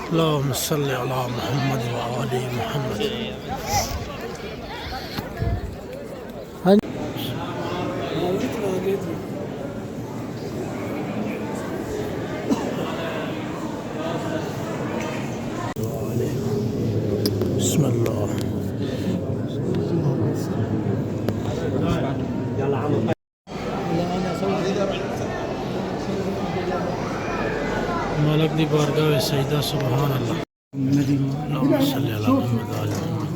अल्लाहुम्मा सल्लि अला मुहम्मद व आलि मुहम्मद। हाँ बिस्मिल्लाह। मालिक दी बारगाह में सजदा सुभान अल्लाह। अल्लाहुम्मा सल्लि अला मुहम्मद व आलि मुहम्मद।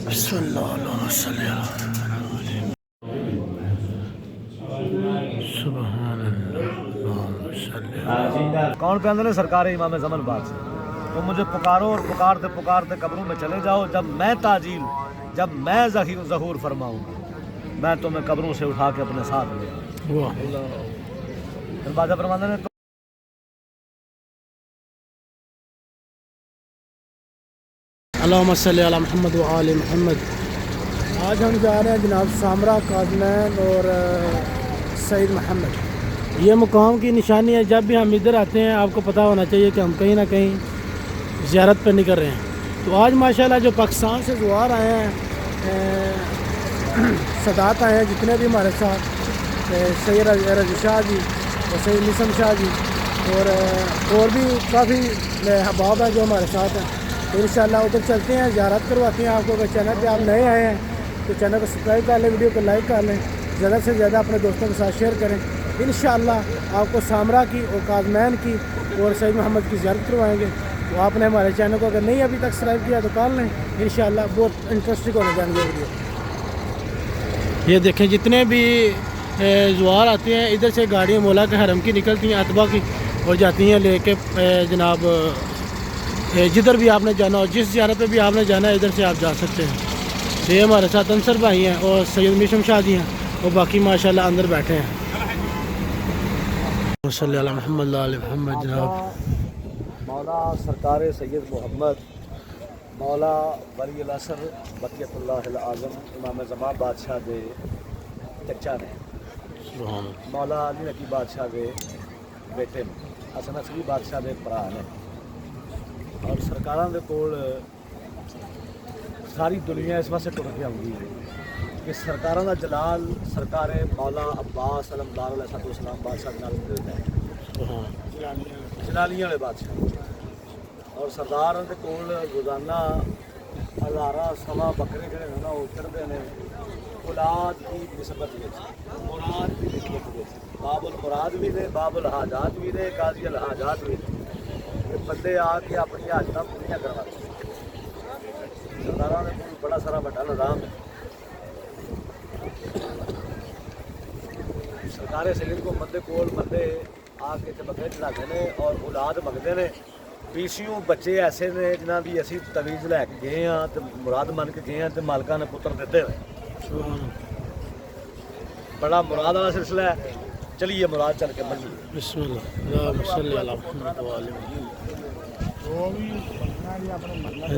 बिस्मिल्लाह अल्लाहुम्मा सल्लि अला सुभान अल्लाह। अल्लाहुम्मा सल्लि अला। कौन कहते हैं सरकार इमाम ज़मान बादशाह, तो मुझे पुकारो और पुकारते पुकारते कब्रों में चले जाओ। जब मैं ज़हूर फरमाऊंगा, मैं तुम्हें कब्रों से उठा के अपने साथ ले आऊंगा। फिर बादशाह फरमाते हैं अल्लाहुम्मा सल्लि अला मुहम्मद व आलि मुहम्मद। आज हम जा रहे हैं जनाब सामरा, काज़मैन और सईद मोहम्मद। ये मुकाम की निशानी है। जब भी हम इधर आते हैं आपको पता होना चाहिए कि हम कहीं ना कहीं ज़ियारत पर निकल रहे हैं। तो आज माशाल्लाह जो पाकिस्तान से ज़ुआर आए हैं, सदात आए हैं जितने भी हमारे साथ, सैयद रज़ी शाह जी और सैयद निसम शाह जी और भी काफ़ी अहबाब हैं जो हमारे साथ हैं। तो इंशाल्लाह उधर चलते हैं, ज़ियारत करवाते हैं आपको। अगर चैनल पे आप नए आए हैं तो चैनल को सब्सक्राइब कर लें, वीडियो को लाइक कर लें, ज़्यादा से ज़्यादा अपने दोस्तों के साथ शेयर करें। इंशाल्लाह आपको सामरा की और काज़मैन की और सईद मोहम्मद की ज़ियारत करवाएंगे। तो आपने हमारे चैनल को अगर नहीं अभी तक सब्सक्राइब किया तो कर लें। इंशाल्लाह बहुत इंटरेस्टिंग होने जाएंगे वीडियो। ये देखें जितने भी ज़ुआर आते हैं इधर से गाड़ियाँ मौला के हरम की निकलती हैं, अतबा की, और जाती हैं लेके जनाब जिधर भी आपने जाना हो, जिस ज़ियारत पे भी आपने जाना है इधर से आप जा सकते हैं। तो ये हमारे साथ अंसर भाई हैं और सैयद निसम शाह जी हैं और बाकी माशाल्लाह अंदर बैठे हैं। सल्लल्लाहु अलैहि मोहम्मद आले मोहम्मद। जनाब मौला सरकार सैयद मोहम्मद मौला वली असर बक़ियतुल्लाह आज़म इमाम ज़मान बादशाह के चचा ने, मौला अली नकी बादशाह के बेटे ने, हसन असली बादशाह के भरा ने। और सरकारों के कोल सारी दुनिया इस वास्ते टुर के आती है कि सरकारों का जलाल सरकार मौला अब्बास अलैहिस्सलाम बादशाह के नाल मिलता है, जलालियां वाले बादशाह। और सरदार के कोल रोज़ाना हज़ारा सवा बकरे जोड़े ना वो चढ़ते हैं औलाद की निस्बत मुराद की निस्बत। बाबुल मुराद भी ने, बाबुल हाजात भी ने, काज़ियल हाजात भी ने। बंदे आके अपनी हाजत पूरी करवाते। सरदारों ने बड़ा सारा बड़ा निज़ाम है। सरकार सैयद को बंदे कोल बंदे आके बकरे चढ़ाते हैं और औलाद मंगते हैं। पीसीओ बच्चे ऐसे ने जिन्हों की असी तवीज़ लैके गए हाँ तो मुराद मन के गए हाँ तो मालका ने पुत्र दिते हैं। बड़ा मुराद वाला सिलसिला है। चलिए मुराद चल के बनिए। बिस्मिल्लाह।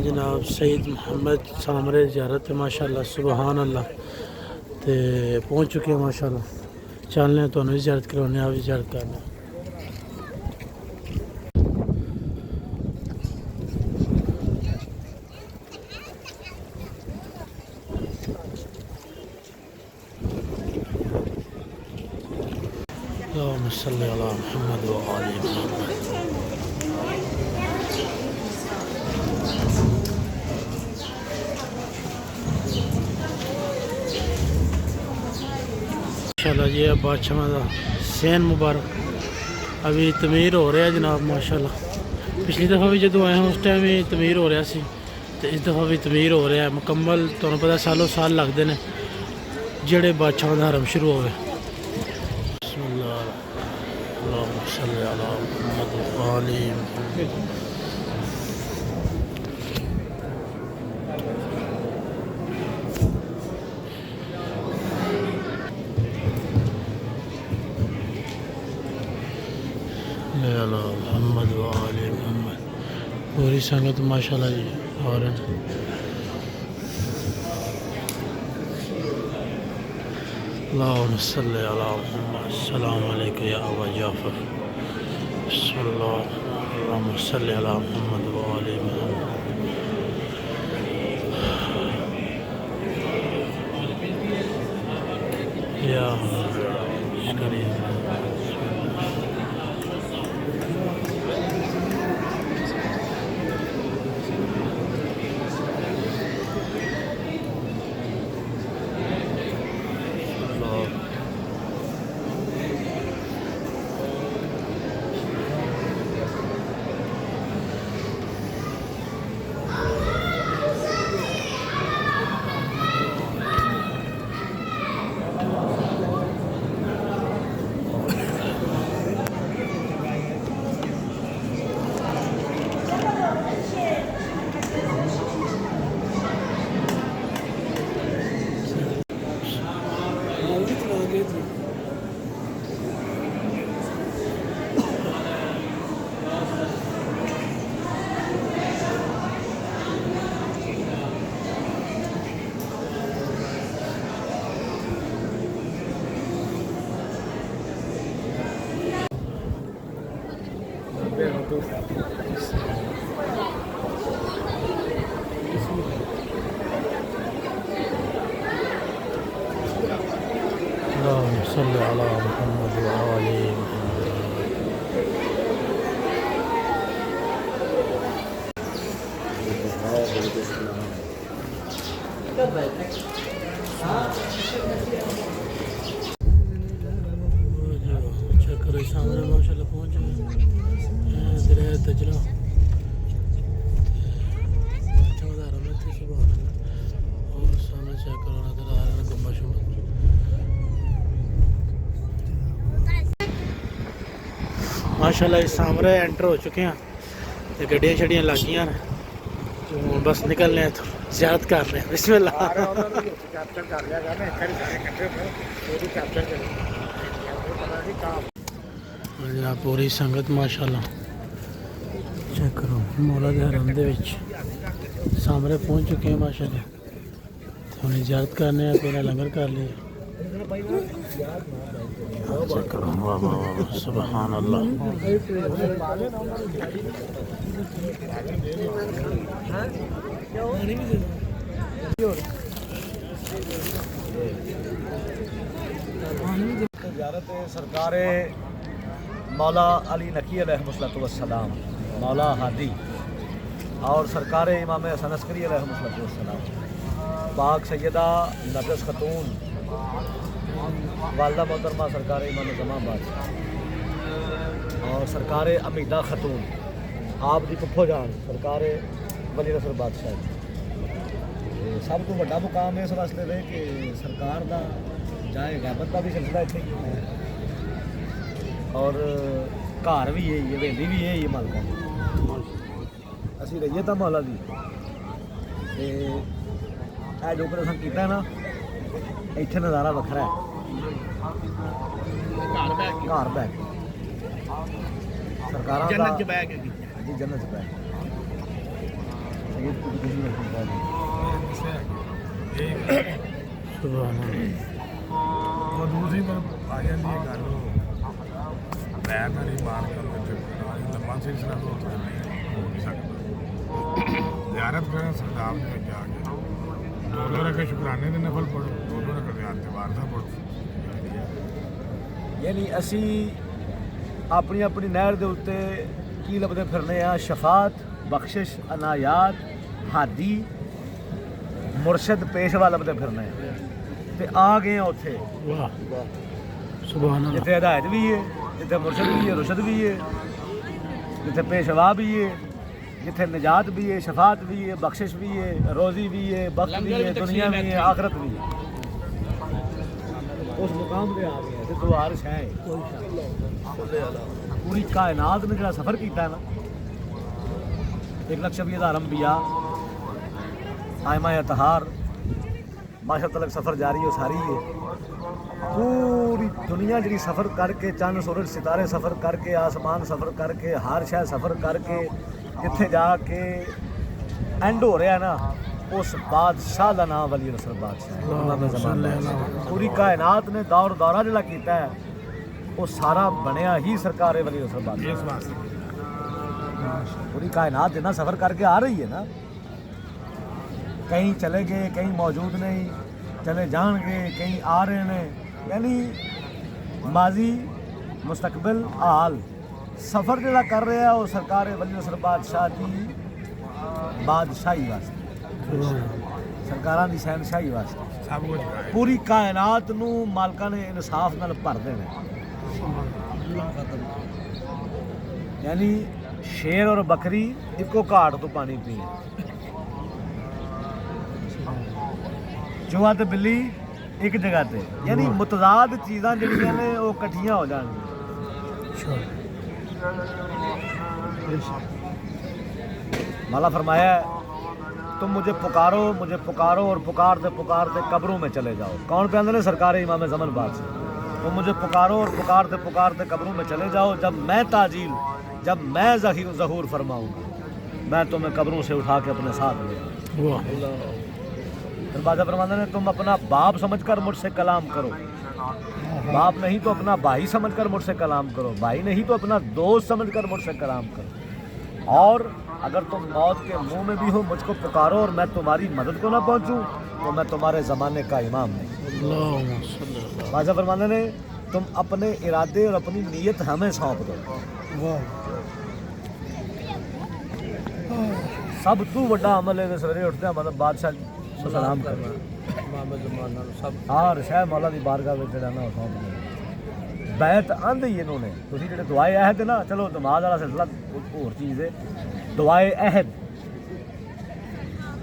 जनाब सईद मोहम्मद सामरे ज़ियारत माशाल्लाह सुभान अल्लाह ते पहुँच चुके हैं माशाल्लाह। चलने तो भी ज़ियारत करवाने, आप भी ज़ियारत करना। अल्लाहुम्मा सल्लि अला मुहम्मद व आलि मुहम्मद। माशाल्लाह जी बादशाह का सैन मुबारक अभी तमीर हो रहा है जनाब माशाल्लाह। पिछली दफ़ा भी जो आए हैं उस टाइम भी तमीर हो रहा सी तो इस दफ़ा भी तमीर हो रहा है मुकम्मल। तो पता सालों साल लगते हैं जोड़े बादशाह का हरम शुरू हो। मोहम्मद व आले मोहम्मद। पूरी संगत माशाल्लाह जी और अल्लाहुम्मा सल्लि अला मुहम्मद। अस्सलामु अलैकुम या अबा जाफ़र। अल्लाहुम्मा सल्लि अला मुहम्मद व आलि मुहम्मद। या शुक्रिया। اللهم صل على محمد وآل محمد। चेक करो सामने माशाल्लाह पहुंच गए दरिया दजला और सामने चेक करो नजर आ रहा है गुंबद शुंबद। माशाल्लाह इस सामने एंटर हो चुके हैं तो गड्डियां शड्डियां लग गई हैं तो बस निकलने हैं तो ज़ियारत कर रहे हैं। बिस्मिल्लाह। जनाब पूरी संगत माशाल्लाह चेक करो मौला दे हरम दे विच सामने पहुंच चुके हैं माशाल्लाह तो उन्हें ज़ियारत करने हैं पहले लंगर कर लिए। चेक करो वाह वाह वाह सुभान अल्लाह। ज़ियारत सरकार मौला अली नकी अलैहिस्सलाम, मौला हादी और सरकार इमाम हसन अस्करी अलैहिस्सलाम, पाक सैयदा नरगिस खतून वालदा मोहतरमा सरकार इमाम ज़मान बादशाह और सरकार अमीदा खतून आप दी पप्पो जान सरकार वली नसर बादशाह सब तो बड़ा मुकाम इस वास्ते दे कि सरकार का जाए गैबत का भी सिलसिला इतने और घर भी है हवेली भी है मालका असी रहीए तो मौला दी जो कुछ अस किया ना इतने नज़ारा वखरा है घर बैठ सरकार जन्नत च बैठ जी जन्नत च बैठ दूसरी पर आ जाती है गल पैर ना नहीं मार कर लम्बा सिलसिला तो नहीं हो नहीं सकता। ज़ियारत करें सरदार ने जाके दो रखे शुक्राने के नफल पढ़ो, दो रखे त्यौहार का पढ़ो। यानी असी अपनी अपनी नहर के उत्ते की लभदे फिरने आ शफात बख्शिश अनायात हादी मुर्शद पेशवा लभदे फिरने ते आ गए उत्थे वाह सुभान अल्लाह। जिथे हिदायत भी है, जिथे मुर्शद भी है, रुशद भी है, जिथे पेशवा भी है, जिथे निजात भी है, शफात भी है, बख्शिश भी है, रोज़ी भी है, बख्त भी है, दुनिया भी है, आखरत भी है। उस मुकाम पे आ गए तो दुआरिश है पूरी कायनात ने जो सफ़र किया है ना 1,20,000 अंबिया आयमा तहार माशा तलक सफ़र जारी है सारी है पूरी दुनिया जी सफ़र करके चंद सूरज सितारे सफ़र करके आसमान सफ़र करके हर शह सफ़र करके जिथे जाके एंड हो रहा है ना उस बादशाह का नाम वली नसर बादशाह। पूरी कायनात ने दौर दौरा जिहड़ा कीता है वो सारा बनया ही सरकार वली असर बात इस वास्ते पूरी कायनात जितना सफ़र करके आ रही है ना, कहीं चले गए, कहीं मौजूद नहीं, चले जाएंगे, कहीं आ रहे हैं, यानी माजी मुस्तकबिल हाल सफ़र जोड़ा कर रहे हैं वो सरकार वली असर बादशाह की बादशाही वास्ते, सरकारां दी शहनशाही वास्ते सब कुछ है। पूरी कायनात नू मालकां ने इंसाफ नाल भर देना, यानी शेर और बकरी इको घाट तो पानी पी, चूहा ते बिल्ली एक जगह ते, यानी मुतजाद चीज़ां जिहड़ियां ने वो इकट्ठियां हो जाणगियां। माला फरमाया तुम मुझे पुकारो और पुकारते कब्रों में चले जाओ। कौन पे ने सरकार इमाम ज़मन बादशाह, तुम मुझे पुकारो और पुकारते कब्रों में चले जाओ, जब मैं ज़हूर फरमाऊंगा मैं तुम्हें कब्रों से उठा के अपने साथ ले आऊंगा। फिर बादशाह फरमाते ने तुम अपना बाप समझकर मुझसे कलाम करो, बाप नहीं तो अपना भाई समझकर मुझसे कलाम करो, भाई नहीं तो अपना दोस्त समझकर मुझसे कलाम करो, और अगर तुम मौत के मुंह में भी हो मुझको पुकारो और मैं तुम्हारी मदद को ना पहुंचूं तो मैं तुम्हारे ज़माने का इमाम नहीं। बादशाह फरमाते ने तुम अपने इरादे और अपनी नीयत हमें सौंप दो। सब तू बड़ा अमल है सवेरे उठते मतलब बादशाह को सलाम करना, हर शह मौला की बारगाह में जड़ा ना सौंप दो। बैत आंदे ही इन्होंने तुसी जेडे दुआए अहद ना, चलो नमाज वाला सिलसिला होर चीज़ है, दुआए अहद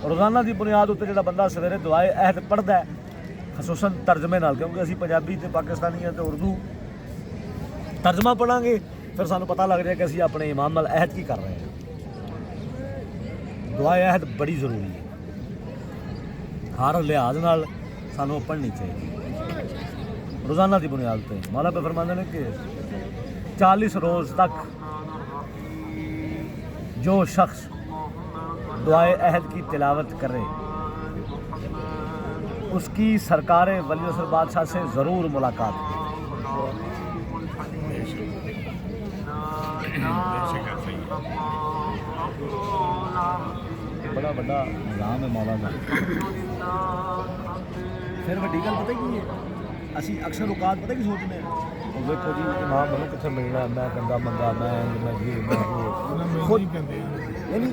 रोज़ाना की बुनियाद उत्ते जो बंदा सवेरे दुआए अहद पढ़ता है, खसूसन तर्जमे नाल, क्योंकि असी पंजाबी ते पाकिस्तानी हैं तो उर्दू तर्जमा पढ़ांगे फिर सानू पता लग जाए कि असी अपने इमाम नाल अहद की कर रहे हैं। दुआए अहद बड़ी ज़रूरी है, हर लिहाज नाल सानू पढ़नी चाहिए रोज़ाना की बुनियाद पर। मौला पे फरमाते हैं कि 40 रोज़ तक जो शख्स दुआए अहद की तिलावत करे उसकी सरकार वली असर बादशाह से ज़रूर मुलाकात हो। बड़ा बड़ा निज़ाम है मौला का। फिर वड्डी गल पता की है, असी अक्सर औकात पता की सोचते हैं देखो जी इमाम मैनू कितने मिलना, मैं गंदा मंदा, मैं खुद यानी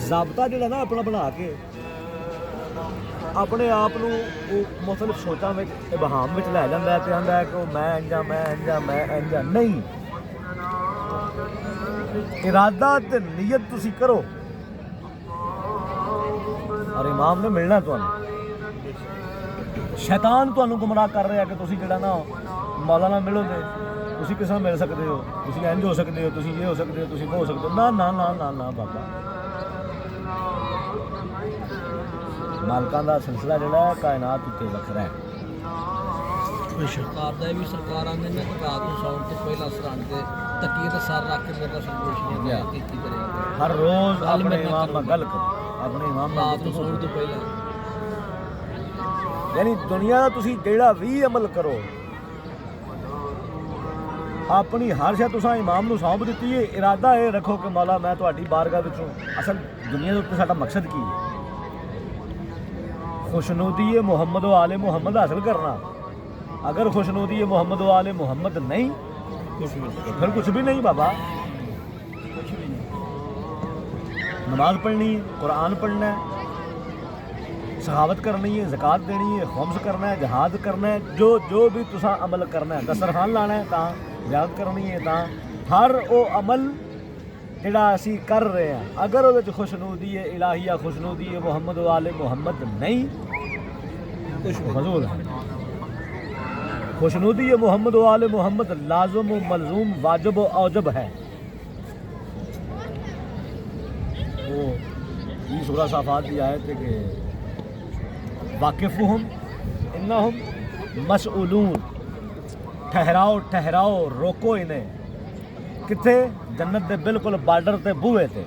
ज़ाबता जो ना अपना बना के अपने आप मुख्तलिफ सोचा में इबहाम में लै जाता है तो आंदा है कि मैं इंजा नहीं। इरादा ते नीयत तुसी करो और इमाम ने मिलना तुहानू। शैतान तुहानू गुमराह कर रहा है कि तुसी जिहड़ा ना मौला नाल मिलोगे, तुसी किस नाल मिल सकते हो, तुसी इंज हो सकते हो, तुसी ये हो सकते हो, तुसी वो हो सकते हो। ना ना ना ना ना बाबा, मालकां दा सिलसिला जिहड़ा है कायनात उत्ते वखरा है। सरकार ਦਾ ਵੀ ਸਰਕਾਰਾਂ ਨੇ ਨਾ ਰਾਤ ਨੂੰ ਸੌਣ ਤੋਂ ਪਹਿਲਾਂ ਸਰਹੰਦ ਦੇ ਤਕੀਏ ਤੇ ਸਰ ਰੱਖ ਕੇ ਮੇਰਾ ਸੰਤੋਸ਼ੀਆਂ ਕੀਤੀ ਕਰਿਆ हर रोज अपने इमाम में गल करो, अपने इमाम में ਰਾਤ ਨੂੰ ਸੌਣ ਤੋਂ ਪਹਿਲਾਂ। यानी दुनिया का तुसी जेड़ा भी अमल करो अपनी हर शय तुसां इमाम नूं सौंप दित्ती है। इरादा ये रखो कि मौला मैं तुहाडी बारगाह विचों असल दुनिया दे उत्ते साडा मकसद की है, खुशनुदी मुहम्मद व आले मुहम्मद हासिल करना। अगर खुशनुदी मुहम्मद व आले मुहम्मद नहीं फिर कुछ भी नहीं बाबा। नमाज पढ़नी है, कुरान पढ़ना है, सहावत करनी है, ज़कात देनी है, खुम्स करना है, जहाद करना है, जो भी तुसा अमल करना है, दस्तरखान लाना है तां ज़ियारत करनी है तां हर वो अमल जिहड़ा असी कर रहे हैं अगर वो खुशनुदी है इलाहिया, खुशनुदी है मुहम्मद वाले मुहम्मद नहीं कुछ फजूल है। खुशनुदी है मुहम्मद वाले मुहम्मद लाज़िम व मलज़ूम वाजिब व औजब है। वो ये सूरह साफ़ात की आयत है कि वाकिफ़ुहुम इन्नहुम मसऊलून, ठहराओ रोको इन्हें। किथे जन्नत दे बिल्कुल बार्डर ते बूहे थे।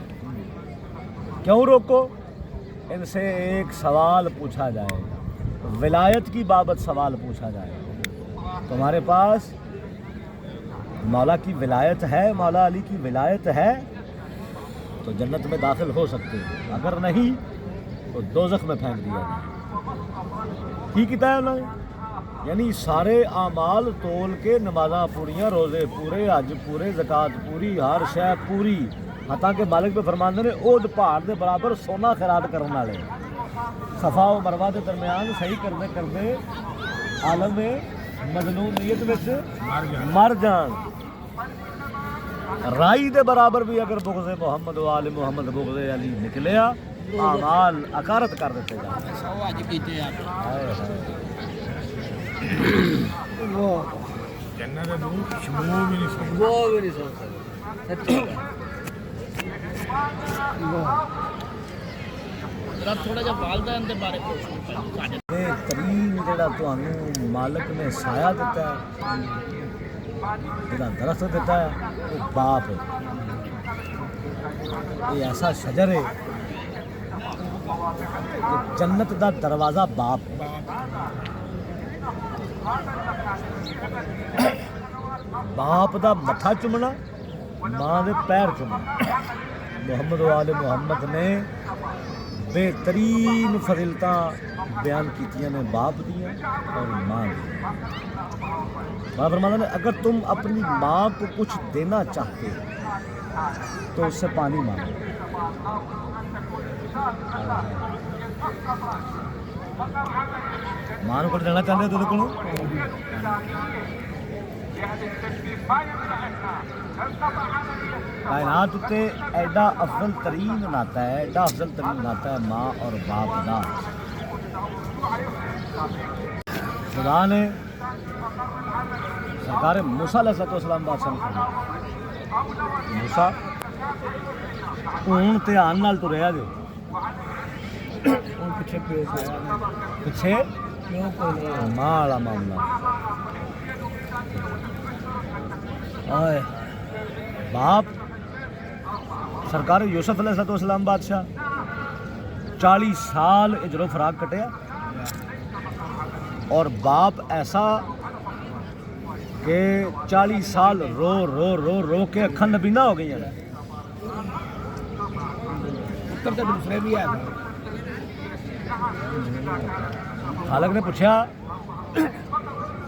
क्यों रोको? इनसे एक सवाल पूछा जाएगा, विलायत की बाबत सवाल पूछा जाएगा। तुम्हारे पास मौला की विलायत है, मौला अली की विलायत है तो जन्नत में दाखिल हो सकते हैं, अगर नहीं तो दोज़ख में फेंक दिया जाए। की किया है उन्होंने, यानी सारे आमाल तोल के नमाज़ां पूरियां, रोज़े पूरे, हज पूरे, ज़कात पूरी, हर शय पूरी, हता के मालिक पे फरमाते ने ओद पहाड़ के बराबर सोना खैरात करने वाले सफ़ा व मरवा के दरमियान सही करते करते आलम मजलूमियत विच मर जान। राई दे बराबर भी अगर बुग़्ज़े मोहम्मद व आले मोहम्मद बुग़्ज़े अली निकलिया, आमाल अकारत कर देते जाते। सौ अज कीते वो जन्नत दे दूर खुशबू भी नहीं सुन वो भी नहीं सोच सकते सच्ची जरा थोड़ा जिहा वालदैन दे बारे कुछ बेहतरीन जिहड़ा तुहानू मालिक ने साया दिता है, जिहड़ा दरख्त दिता है वो बाप है। ये ऐसा शजर है कि जन्नत दा दरवाज़ा बाप है। बाप दा मत्था चुमना, मां दे पैर चुमना। मुहम्मद वाले मुहम्मद ने बेहतरीन फजीलतां बयान कीतियां ने बाप दियां और मां दियां। बाबा फरमाते ने अगर तुम अपनी माँ को कुछ देना चाहते हो तो उससे पानी मांगो। मां को देना चाहते हो तो कायनात उत्ते एडा अफजल तरीन नाता है, एडा अफजल तरीन नाता है माँ और बाप का। खुदा ने सरकार मूसा अलैहिस्सलाम बादशाह ने मूसा हूँ ध्यान नाल तुरिया जो पिछे प्यो पिछे प्यो को मां वाला मामला। आए बाप सरकार यूसुफ अलैहिस्सलाम बादशाह 40 साल इजरो फराक कटिया और बाप ऐसा कि 40 साल रो रो रो रो के अखा नबीना हो गई हैं। पुत्र तो दूसरे भी है खालक ने पूछा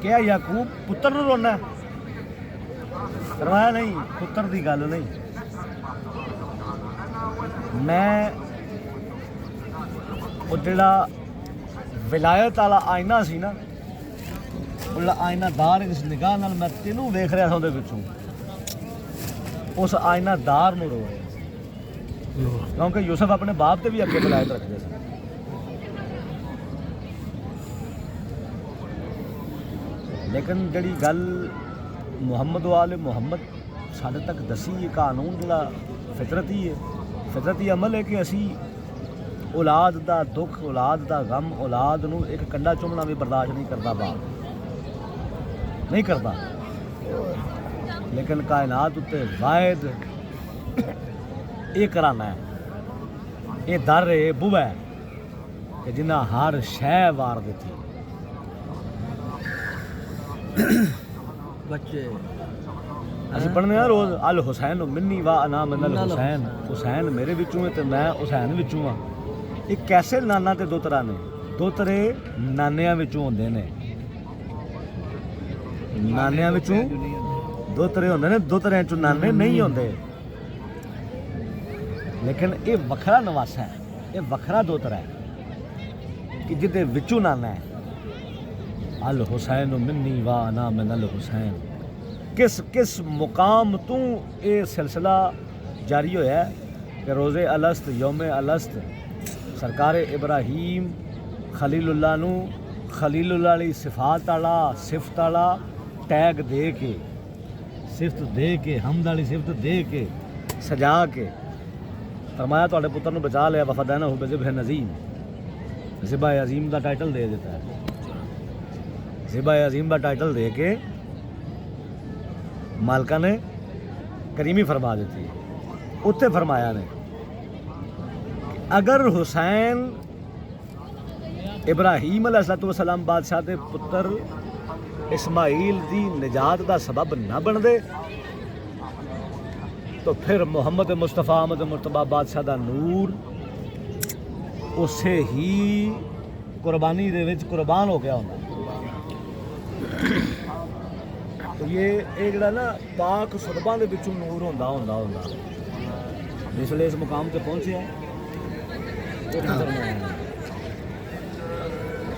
क्या याकूब पुत्र नूं रोना है? फरमाया नहीं, पुत्र की गल नहीं, मैं वो जिहड़ा विलायत वाला आईना सी ना, उस आईनादार इस निगाह नाल मैं तेनू वेख रहा था उहदे पिछों, उस आईनादार नूं रो रहा क्योंकि यूसुफ अपने बाप से भी अगे विलायत रखते सन। लेकिन जिहड़ी गल मुहम्मद वाले मुहम्मद साढ़े तक दसी ये कानून जिहड़ा फितरती है, फितरती अमल है कि असी औलाद दा दुख, औलाद दा गम, औलाद नूं एक कंडा चुमना भी बर्दाश्त नहीं करता, बाप नहीं करता। लेकिन कायनात उत्ते वाहिद ये कराना है, ये दर है, बुआ है कि जिन्हें हर शह वार दी। बच्चे ਅਸੀਂ ਪੜ੍ਹਨੇ ਆ ਰੋਜ਼ ਅਲ ਹੁਸੈਨ ਮਿੰਨੀ ਵਾ ਅਨਾ ਮਿਨਲ ਹੁਸੈਨ, ਹੁਸੈਨ ਮੇਰੇ ਵਿੱਚੋਂ ਹੈ ਤੇ ਮੈਂ ਹੁਸੈਨ ਵਿੱਚੋਂ ਆ। ਇਹ ਕੈਸੇ ਨਾਨਾ ਤੇ ਦੋਤਰਾ ਨੇ? ਦੋਤਰੇ ਨਾਨਿਆਂ ਵਿੱਚੋਂ ਹੁੰਦੇ ਨੇ, ਨਾਨਿਆਂ ਵਿੱਚੋਂ ਦੋਤਰੇ ਹੁੰਦੇ ਨੇ, ਦੋਤਰਿਆਂ ਚੋਂ ਨਾਨੇ ਨਹੀਂ ਹੁੰਦੇ। ਲੇਕਿਨ ਇਹ ਵੱਖਰਾ ਨਵਾਸਾ ਹੈ, ਇਹ ਵੱਖਰਾ ਦੋਤਰਾ ਹੈ ਕਿ ਜਿਹਦੇ ਵਿੱਚੋਂ ਨਾਨਾ ਹੈ। अल हुसैन मिन्नी वा अना मिनल हुसैन। किस किस मुकाम तू ये सिलसिला जारी होया कि रोज़े अलस्त यौम अलस्त सरकार इब्राहीम खलीलुल्लाह नू खलीलुल्लाह दी सिफात वाला सिफत वाला टैग दे के, सिफत दे के, हमद वाली सिफत दे के सजा के फरमाया तुहाडे पुत्र नू बचा लिया, वफादाना हो बेज़िब्ह नज़ीम, ज़िबा अज़ीम का टाइटल दे दिता है। ज़िबा अज़ीम का टाइटल दे के मालका ने करीमी फरमा दी। उत्थे फरमाया ने अगर हुसैन इब्राहीम अलैहिस्सलाम बादशाह के पुत्र इस्माइल की निजात का सबब ना बनते तो फिर मुहम्मद मुस्तफ़ा अहमद मुर्तबा बादशाह दा नूर उसे ही कुर्बानी दे विच कुर्बान हो गया होंदा। तो ये जड़ा ना पाक सुरबां दे विचों नूर होंदा जिसले इस मुकाम ते पहुंचे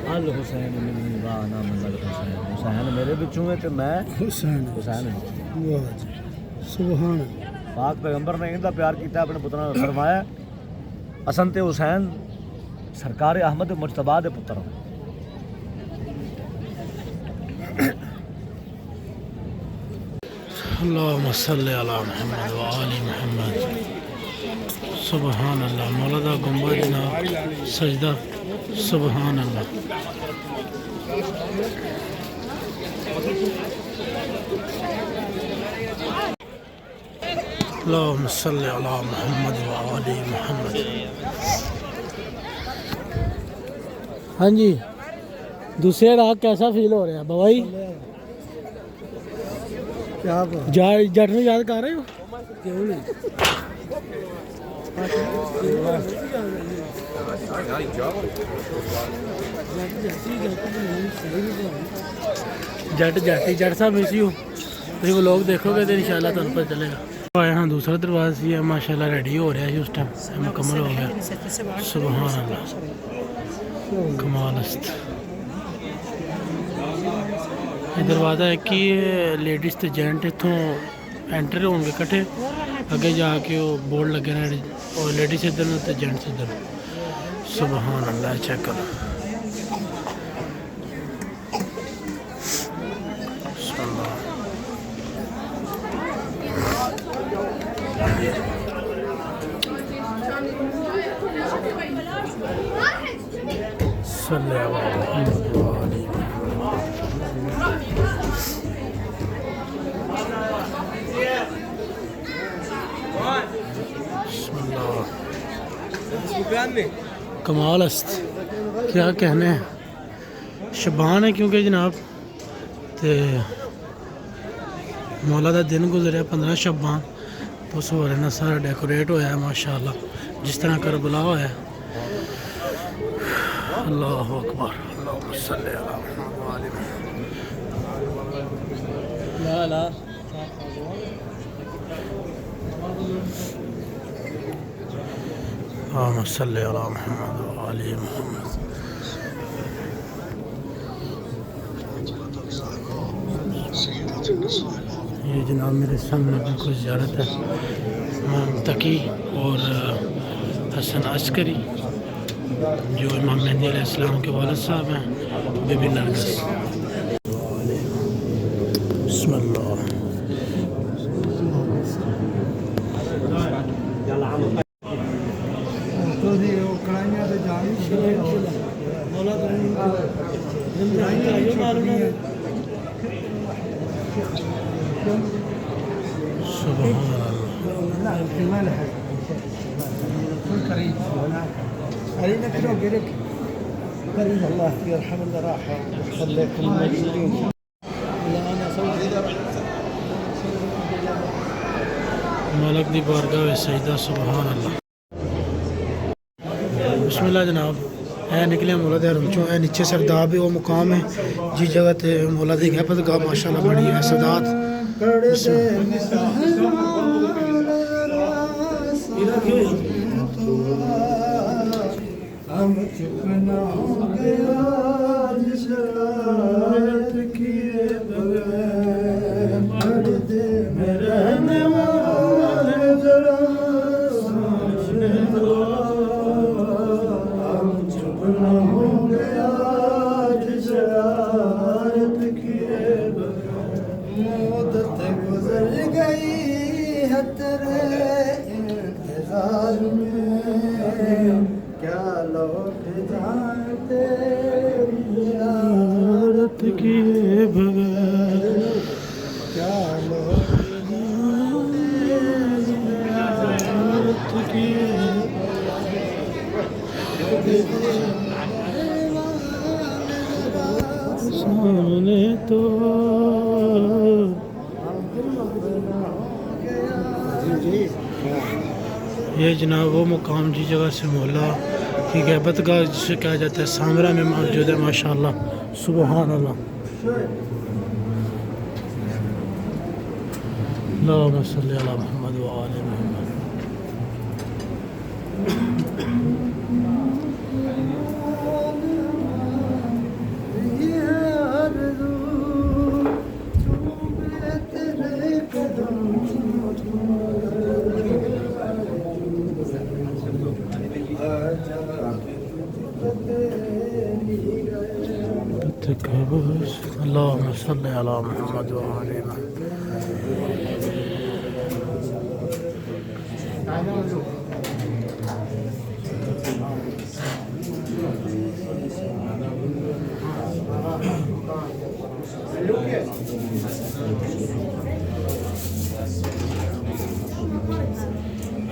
अल हुसैन मिन्नी वा अना मिनल हुसैन, हुसैन मेरे विचों है ते मैं हुसैन हूं। वाह जी, सुभान अल्लाह। पाक पैगंबर ने इनका प्यार किया अपने पुत्रां नूं फरमाया असन ते हुसैन सरकार अहमद मुजतबा दे पुत्र हैं। अल्लाहुम्मा सल्ली अला मुहम्मद व आलि मुहम्मद। सुभान अल्लाह। मौला दा गुंबद जनाब सजदा, सुभान अल्लाह। अल्लाहुम्मा सल्ली अला मुहम्मद व आलि मुहम्मद। हाँ जी, दूसरे राग कैसा फील हो रहा है बवाई? क्या जट नूं याद कर रहे हो? क्यों नहीं जट साहब मिस यू। तुम व्लॉग देखोगे तो इंशाल्लाह तुहानूं पता चलेगा। आया हाँ दूसरा दरवाज़ा ही है माशाल्लाह रेडी हो रहा है उस टाइम मुकम्मल हो गया। सुभान अल्लाह, कमाल अस्त। दरवाज़ा है कि लेडीज़ तो जेंट इतों एंटर होंगे कट्ठे, अगे जाके वो बोर्ड लगे ना और लेडीज़ इधर तो जेंट्स इधर। सुभान अल्लाह, चेक करो। कमाल अस्त, क्या कहने हैं। शबान है क्योंकि जनाब ते मौला दा दिन गुजरिया 15 शबान तो उस बारे ना सारा डेकोरेट होया है माशाल्लाह जिस तरह करबला होया। अल्लाहु अकबर, अल्लाहुम्मा सल्ली अला मुहम्मद। अल्लाहुम्मा सल्ली अला मुहम्मद व आलि मुहम्मद। ये जनाब मेरे सामने बिल्कुल ज़ियारत है इमाम तकी और हसन अस्करी जो इमाम मेहदी अलैहिस्सलाम के वालिद साहब हैं, बीबी नरगिस। बिस्मिल्लाह। الله يرحم اللي راحوا ويخليكم موجودين. मालिक दी बारगाह में सजदा। सुभान अल्लाह। बिस्मिल्लाह जनाब, है निकले मौला दे हरम चो। है नीचे सरदार भी वो मुकाम है जिस जगह ते मौला दी गैबत गाह माशाल्लाह बड़ी है सदात। हम चुप ना होंगे आज शरारत किए बगैर, पर्दे में रहने वाले जरा सोचने दो। हम चुप ना होंगे आज शरारत किए बगैर, मुद्दत गुजर गई है तेरे इंतजार में, क्या लौट जाते ज़ियारत किए बगैर, क्या लौट ज़ियारत किए सामने तो ये जनाब वो मुकाम जी जगह से मौला की गहबत गाह जिसे कहा जाता है सामरा में मौजूद है माशाल्लाह। सुबहान अल्लाह। अल्लाहुम्मा सल्ली अला मुहम्मद व आले मुहम्मद। अल्लाहुम्मा सल्ली अला मुहम्मद व आले मुहम्मद।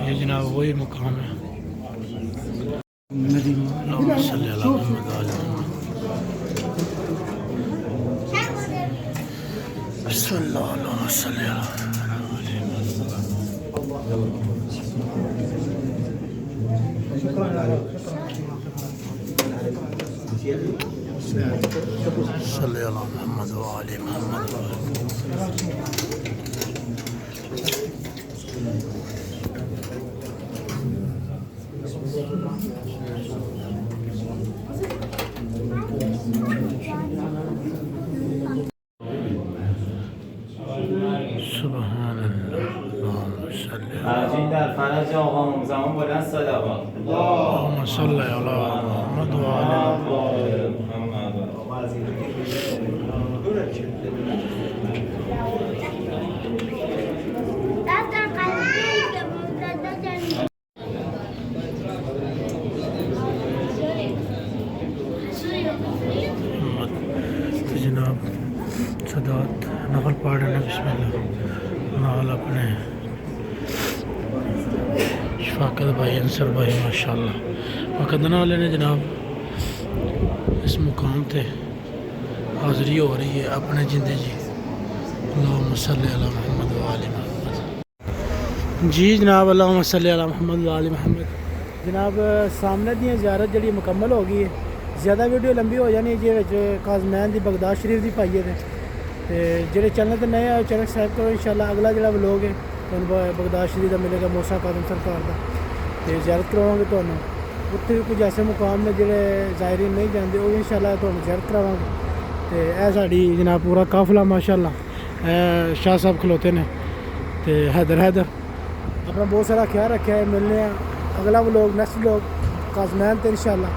ये जनाब वही मुकाम है। अल्लाहुम्मा सल्ली अला मुहम्मद व आले मुहम्मद। सल्लल्लाहु अलैहि मोहम्मद व आले मोहम्मद। سبحان الله اللهم صل همچنین در فرج آقا زمان بلند صلوات اللهم صل على محمد و آل محمد. محمد। तो जनाब सदात नफल पढ़ रहे हैं बिस्मिल्लाह नाल अपने शफाकत भाई अंसर भाई माशाल्लाह वकदना वाले ने जनाब इस मुकाम पे हाज़री हो रही है अपने जिंदे जी। अल्लाहुम्मा सल्ली अला मुहम्मद व आले मुहम्मद। जी जनाब अल्लाहुम्मा सल्ली अला मुहम्मद व आले मुहम्मद। जनाब सामने दी ज़ियारत जी मुकम्मल हो गई है। ज़्यादा वीडियो लंबी हो जानी जे काज़मैन दी बगदाद शरीफ दी पाइए ते जेह्ड़े चैनल ते नए आए चैनल सब्सक्राइब करो। इंशाल्लाह अगला जेह्ड़ा व्लॉग है तुहानूं बगदाद शरीफ दा मिलेगा मूसा कादम सरकार दा ते ज़ियारत करवावांगे तुहानूं। उत्थे भी कुछ ऐसे मुकाम ने जेह्ड़े ज़ायरीन नहीं जानदे ओह इंशाल्लाह तुहानूं ज़ियारत करावांगे। ते एह साडी जनाब पूरा काफिला माशाल्लाह शाह साहब खलोते ने ते हैदर अपना बहुत सारा ख्याल रखेआ है। मिलने अगला व्लॉग नेक्स्ट व्लॉग काज़मैन ते इंशाल्लाह।